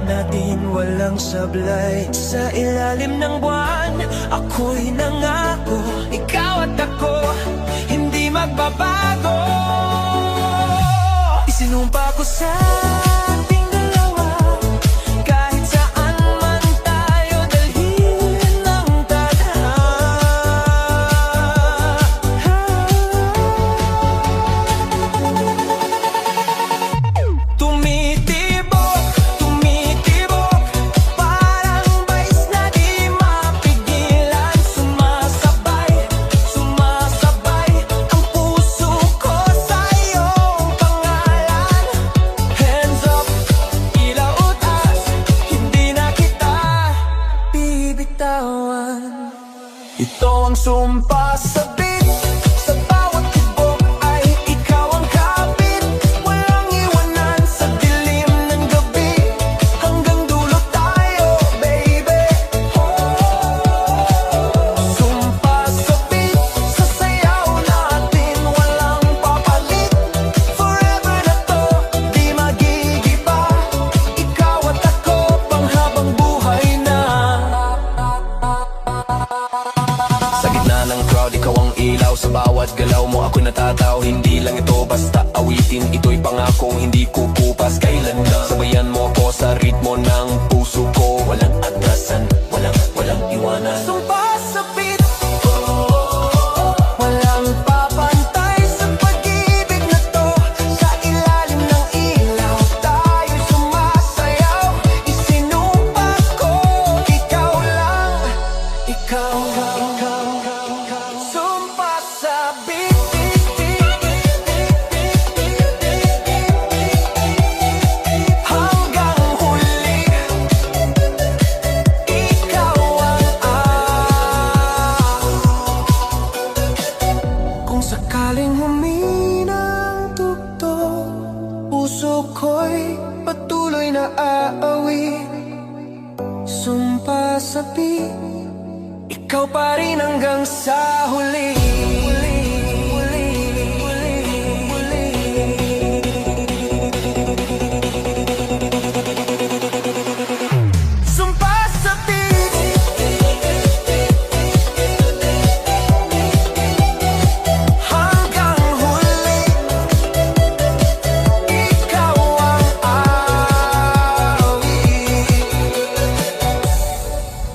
natin walang sablay. Sa ilalim ng buwan, ako'y nangako, ikaw at ako, hindi magbabago. Isinumpa ko sa ating dalawa, kahit saan man tayo dalhin ng Tumitibok, tumitibok, parang bais na di mapigilan. Sumasabay, sumasabay ang puso ko sa iyong pangalan. Hands up, ilaw utaas, hindi na kita bibitawan. Ito ang sumpa sa beat, sa bawat tibok ay ikaw ang kapit. Walang iwanan sa dilim ng gabi, hanggang dulo tayo, baby. Sumpa sa beat, sa sayaw natin walang papalit. Forever na to, di magigiba, ikaw at ako panghabang buhay na. Sa gitna ng crowd, ikaw ang ilaw. Sa bawat galaw mo ako'y natataw. Hindi lang ito basta awitin, ito'y pangakong hindi kukupas kailanman. Sabayan mo ako sa ritmo ng puso ko, walang atrasan, walang iwanan. Sumpa sa beat, walang papantay sa pag-ibig na to. Sa ilalim ng ilaw, tayo'y sumasayaw. Isinumpa ko, ikaw lang, ikaw. Sumpa sa beat, hanggang huli, ikaw ang Kung sakaling humina ang tugtog, puso ko'y patuloy na aawit. Sumpa sa beat, ikaw pa rin hanggang sa huli.